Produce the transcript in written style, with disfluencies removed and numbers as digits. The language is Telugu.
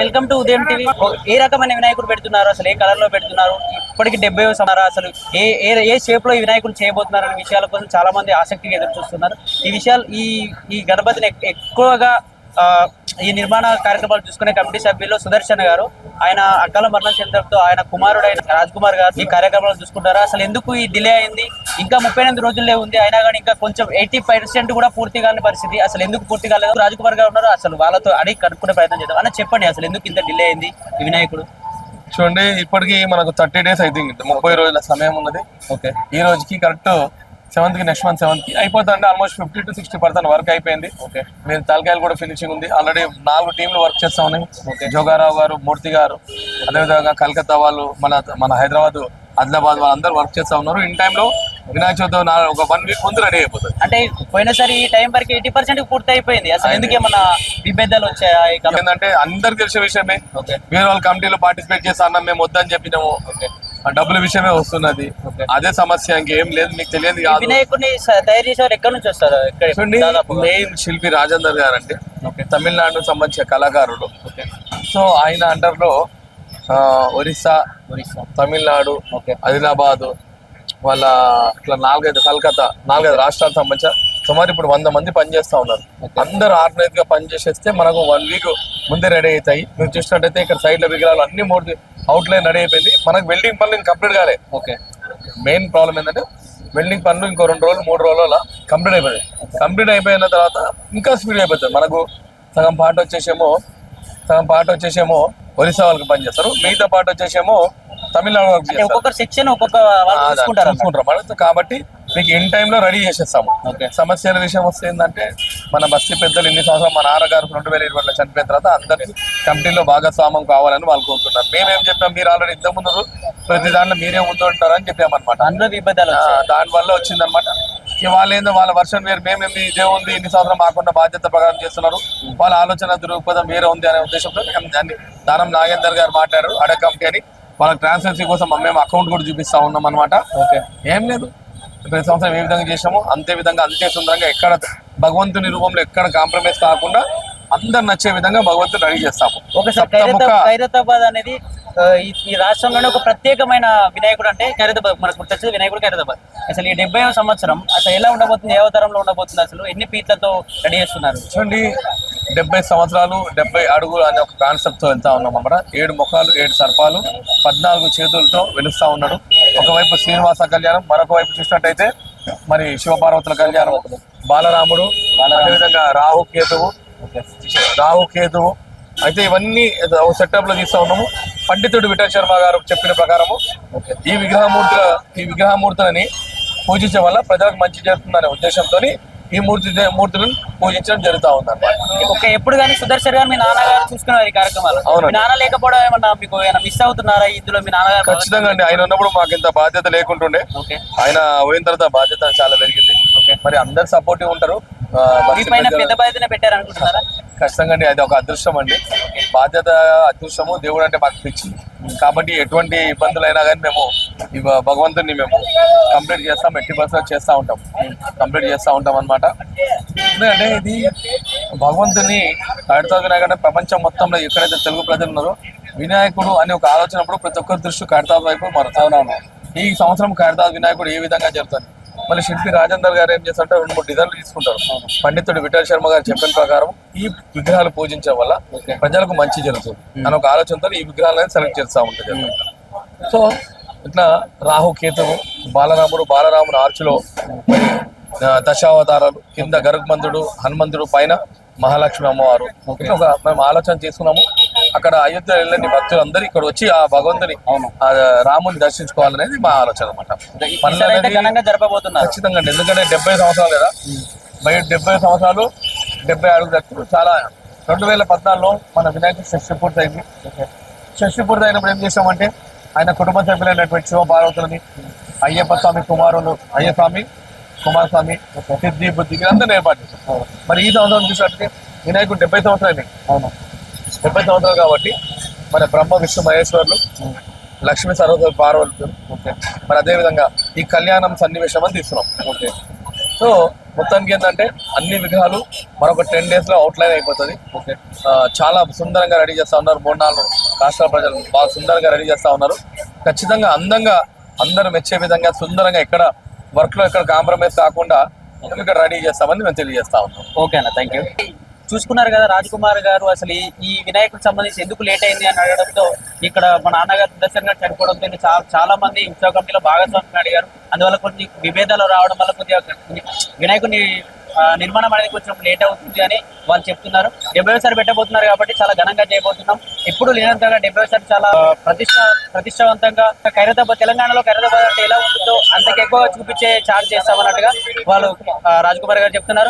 వెల్కమ్ టు ఉదయం టీవీ. ఏ రకమైన వినాయకుడు పెడుతున్నారు, అసలు ఏ కలర్ లో పెడుతున్నారు, ఇప్పటికి 70 సంవత్సరాలు అసలు ఏ ఏ ఏ షేప్ లో ఈ వినాయకుడు చేయబోతున్నారు అనే విషయాల కోసం చాలా మంది ఆసక్తిగా ఎదురు చూస్తున్నారు. ఈ విషయాలు ఈ గణపతిని ఎక్కువగా ఈ నిర్మాణ కార్యక్రమాలు చూసుకునే కమిటీ సభ్యులు సుదర్శన్ గారు, ఆయన అకాల మరణం చెందడంతో ఆయన కుమారుడైన రాజ్ కుమార్ గారు ఈ కార్యక్రమాలు చూసుకుంటారు. అసలు ఎందుకు ఈ డిలే అయింది, ఇంకా 38 రోజులే ఉంది, అయినా కానీ ఇంకా కొంచెం 80% కూడా పూర్తి కాని పరిస్థితి. అసలు ఎందుకు పూర్తి కాలేదు, రాజ్ కుమార్ గారు ఉన్నారు, అసలు వాళ్ళతో అడిగి కనుక్కునే ప్రయత్నం చేద్దాం. అన్న చెప్పండి, అసలు ఎందుకు ఇంత డిలే అయింది ఈ వినాయకుడు? చూడండి, ఇప్పటికి మనకు 30 days అయితే 30 రోజుల సమయం ఉన్నది. ఓకే, ఈ రోజుకి కరెక్ట్ 7th కి నెక్స్ట్ మంత్ 7th కి అయిపోతుంది. ఆల్మోస్ట్ 50 to 60% వర్క్ అయిపోయింది. ఓకే, మీరు తలకాయలు కూడా ఫినిషింగ్ ఉంది. ఆల్రెడీ 4 టీంలు వర్క్ చేస్తా ఉన్నాయి. జోగారావు గారు, మూర్తి గారు, అదేవిధంగా కలకత్తా వాళ్ళు, మన హైదరాబాద్, ఆదిలాబాద్ వాళ్ళందరూ వర్క్ చేస్తా ఉన్నారు. ఇన్ టైంలో వినాయక చవితి ఒక 1 week ముందు రెడీ అయిపోతుంది. అంటే పోయినసారి ఈ టైం వరకు 80% పూర్తి అయిపోయింది. అసలు ఎందుకే మన విభేదాలు వచ్చాయా? ఏంటంటే అందరికి తెలిసే విషయమే, వేరే వాళ్ళ కమిటీలో పార్టిసిపేట్ చేస్తా అన్నాం, మేము వద్దని చెప్పినాము. డబ్బుల విషయమే వస్తున్నది, అదే సమస్య, ఇంకేం లేదు. మీకు తెలియదు కాదు. వినాయకుడిని తయారు చేసేవారు ఎక్కడి నుంచి వస్తారు? మెయిన్ శిల్పి రాజేందర్ గారు అంటే తమిళనాడుకు సంబంధించిన కళాకారుడు. సో ఆయన అండర్ లో ఒరిస్సా, తమిళనాడు, ఆదిలాబాద్ వాళ్ళ ఇట్లా 4-5 రాష్ట్రాలకు సంబంధించిన సుమారు ఇప్పుడు 100 మంది పనిచేస్తా ఉన్నారు. అందరు ఆర్గనైజ్ గా పనిచేసేస్తే మనకు 1 week ముందే రెడీ అవుతాయి. మీరు చూసినట్టయితే ఇక్కడ సైడ్ లో విగ్రహాలు అన్ని 3 అవుట్లైన్ రెడీ అయిపోయింది. మనకు వెల్డింగ్ పనులు ఇంకా కంప్లీట్ కాలే. ఓకే, మెయిన్ ప్రాబ్లం ఏంటంటే వెల్డింగ్ పనులు ఇంకో 2 రోజులు 3 రోజుల కంప్లీట్ అయిపోయింది. కంప్లీట్ అయిపోయిన తర్వాత ఇంకా స్పీడ్ అయిపోతుంది. మనకు సగం పార్ట్ వచ్చేసేమో ఒరిస్సా వాళ్ళకి పనిచేస్తారు, మిగతా పార్ట్ వచ్చేసేమో తమిళనాడు వర్క్ చేస్తారు. ఒక్కొక్క సెక్షన్ చూసుకుంటారు కాబట్టి మీకు ఇన్ టైంలో రెడీ చేసేస్తాము. సమస్యల విషయం వస్తే ఏంటంటే మన బస్తీ పెద్దలు ఇన్ని సంవత్సరాలు మా నాన్నగారు 2020లో చనిపోయిన తర్వాత అందరికీ కమిటీలో భాగస్వామ్యం కావాలని వాళ్ళు కోరుకుంటున్నారు. మేమేం చెప్పాం, మీరు ఆల్రెడీ ఇంత ముందు ప్రతి దాంట్లో మీరే ముందు ఉంటారని చెప్పామన్నమాట. దాని వల్ల వచ్చిందనమాట. వాళ్ళు ఏందో వాళ్ళ వర్షన్ వేరు, మేమేమి ఇదే ఉంది, ఇన్ని సంవత్సరం మాకున్న బాధ్యత ప్రకారం చేస్తున్నారు, వాళ్ళ ఆలోచన దృక్పథం వేరే ఉంది అనే ఉద్దేశంతో దాన్ని దానం నాగేందర్ గారు మాట్లాడారు అడే కమిటీ అని. వాళ్ళకి ట్రాన్స్పరెన్సీ కోసం మేము అకౌంట్ కూడా చూపిస్తా ఉన్నాం అనమాట. ఓకే, ఏం లేదు, ప్రతి సంవత్సరం ఏ విధంగా చేసామో అంతే విధంగా అంతే సుందరంగా ఎక్కడ భగవంతుని రూపంలో ఎక్కడ కాంప్రమైజ్ కాకుండా అందరు నచ్చే విధంగా భగవంతుని రెడీ చేస్తాము. ఖైరతాబాద్ అనేది ఈ రాష్ట్రంలోనే ఒక ప్రత్యేకమైన వినాయకుడు. అంటే ఖైరతాబాద్ మనకు గుర్తొచ్చేది వినాయకుడు ఖైరతాబాద్. అసలు ఈ 70వ సంవత్సరం అసలు ఎలా ఉండబోతుంది, ఏ అవతారంలో ఉండబోతుంది, అసలు ఎన్ని పీట్లతో రెడీ చేస్తున్నారు? చూడండి, 70 సంవత్సరాలు 70 అడుగులు అనే ఒక కాన్సెప్ట్ తో వెళ్తా ఉన్నాం అన్నమాట. 7 ముఖాలు 7 సర్పాలు 14 చేతులతో వెలుస్తా ఉన్నాడు. ఒకవైపు శ్రీనివాస కళ్యాణం, మరొక వైపు చూసినట్టయితే మరి శివపార్వతుల కళ్యాణం, బాలరాముడు, అదేవిధంగా రాహుకేతువు అయితే ఇవన్నీ సెటప్ లో తీస్తా ఉన్నాము. పండితుడు విఠల్ శర్మ గారు చెప్పిన ప్రకారము ఈ విగ్రహమూర్తులని పూజించడం వల్ల ప్రజలకు మంచి జరుగుతుందనే ఉద్దేశంతో ఈ మూర్తులను పూజించడం జరుగుతూ ఉంది అన్నమాట. ఎప్పుడు కానీ సుదర్శన్ గారు మీ నాన్నగారు చూసుకున్నారు ఈ కార్యక్రమాలు. అవును, నాన్న లేకపోవడం ఏమన్నా మీకు ఏమైనా మిస్ అవుతున్నారా ఇందులో? మీ నాన్నగారు ఖచ్చితంగా అండి, ఆయన ఉన్నప్పుడు మాకు ఇంత బాధ్యత లేకుంటుండే, ఆయన పోయిన తర్వాత బాధ్యత చాలా పెరిగింది. మరి అందరు సపోర్టివ్ ఉంటారు. పెద్ద బాధ్యత పెట్టారు అనుకుంటున్నారా? ఖచ్చితంగా అండి, అది ఒక అదృష్టం అండి. బాధ్యత అదృష్టము, దేవుడు అంటే మాకు పిచ్చి. కాబట్టి ఎటువంటి ఇబ్బందులైనా కానీ మేము భగవంతుని మేము కంప్లీట్ చేస్తాం, 80% కంప్లీట్ చేస్తూ ఉంటాం అనమాట. ఎందుకంటే ఇది భగవంతుని ఖైరతాబాద్ వినాయకుడు ప్రపంచం మొత్తంలో ఎక్కడైతే తెలుగు ప్రజలు ఉన్నారో వినాయకుడు అనే ఒక ఆలోచనప్పుడు ప్రతి ఒక్కరి దృష్టి ఖైరతాబాద్ వైపు మరొక ఈ సంవత్సరం ఖైరతాబాద్ వినాయకుడు ఏ విధంగా జరుగుతుంది. మళ్ళీ శిల్పి రాజేందర్ గారు ఏం చేస్తారంటే 2-3 డిజైన్లు తీసుకుంటారు. పండితుడు విఠల్ శర్మ గారు చెప్పిన ప్రకారం ఈ విగ్రహాలు పూజించడం వల్ల ప్రజలకు మంచి జరుగుతుంది అని ఒక ఆలోచనతో ఈ విగ్రహాలను సెలెక్ట్ చేస్తూ ఉంటుంది. సో ఇట్లా రాహుకేతువు, బాలరాముడు ఆర్చులో దశావతారాలు, కింద గరుగ్మంతుడు, హనుమంతుడు, పైన మహాలక్ష్మి అమ్మవారు. మేము ఆలోచన చేసుకున్నాము. అక్కడ అయోధ్య వెళ్ళని భక్తులు అందరూ ఇక్కడ వచ్చి ఆ భగవంతుని రాముని దర్శించుకోవాలనేది మా ఆలోచన అనమాట. ఖచ్చితంగా, ఎందుకంటే 70 సంవత్సరాలు కదా, 70 సంవత్సరాలు 70 అడుగులు దక్కులు చాలా. 2014లో మన వినాయకుడు షష్ఠి పూర్తయింది. షష్ఠి పూర్తయినప్పుడు ఏం చేసామంటే ఆయన కుటుంబ సభ్యులైనటువంటి శివపార్వతులని, అయ్యప్ప స్వామి కుమారులు, కుమారస్వామి, సిద్ధి, బుద్ధి అందరినీ ఏర్పాటు చేశాం. మరి ఈ సంవత్సరం చూసినట్టు వినాయకుడు 70 సంవత్సరాలు. అవును, 70 సంవత్సరాలు కాబట్టి మన బ్రహ్మ విష్ణు మహేశ్వరులు, లక్ష్మీ సరస్వతి పార్వతులు. మరి అదేవిధంగా ఈ కళ్యాణం సన్నివేశం అని తీసుకున్నాం. సో మొత్తానికి ఏంటంటే అన్ని విగ్రహాలు మరొక 10 days లో అవుట్లైన్ అయిపోతుంది. ఓకే. చాలా సుందరంగా రెడీ చేస్తా ఉన్నారు. 3-4 రాష్ట్రాల ప్రజలు బాగా సుందరంగా రెడీ చేస్తా ఉన్నారు. ఖచ్చితంగా అందంగా అందరూ మెచ్చే విధంగా సుందరంగా ఎక్కడ వర్క్ లో ఎక్కడ కాంప్రమైజ్ కాకుండా ఇక్కడ రెడీ చేస్తామని మేము తెలియజేస్తా ఉన్నాం. ఓకే అన్న, థ్యాంక్ యూ. చూసుకున్నారు కదా రాజ్ కుమార్ గారు అసలు ఈ వినాయకుడికి సంబంధించి ఎందుకు లేట్ అయింది అని అడగడంతో ఇక్కడ మా నాన్నగారు సుదర్శన్ గారు చనిపోవడంతో చాలా మంది ఉత్సవ కమిటీలో భాగస్వామ్యం అడిగారు. అందువల్ల కొన్ని విభేదాలు రావడం వల్ల కొద్దిగా వినాయకుడిని నిర్మాణం అనేది కొంచెం లేట్ అవుతుంది అని వాళ్ళు చెప్తున్నారు. 70వ పెట్టబోతున్నారు కాబట్టి చాలా ఘనంగా చేయబోతున్నాం. ఎప్పుడు లేనంతగా 70వ చాలా ప్రతిష్టావంతంగా ఖైరతాబాద్, తెలంగాణలో ఖైరతాబాద్ అంటే ఎలా ఉంటుందో అంతకు ఎక్కువగా చూపించే చార్జ్ చేస్తామన్నట్టుగా వాళ్ళు రాజ్ కుమార్ గారు చెప్తున్నారు.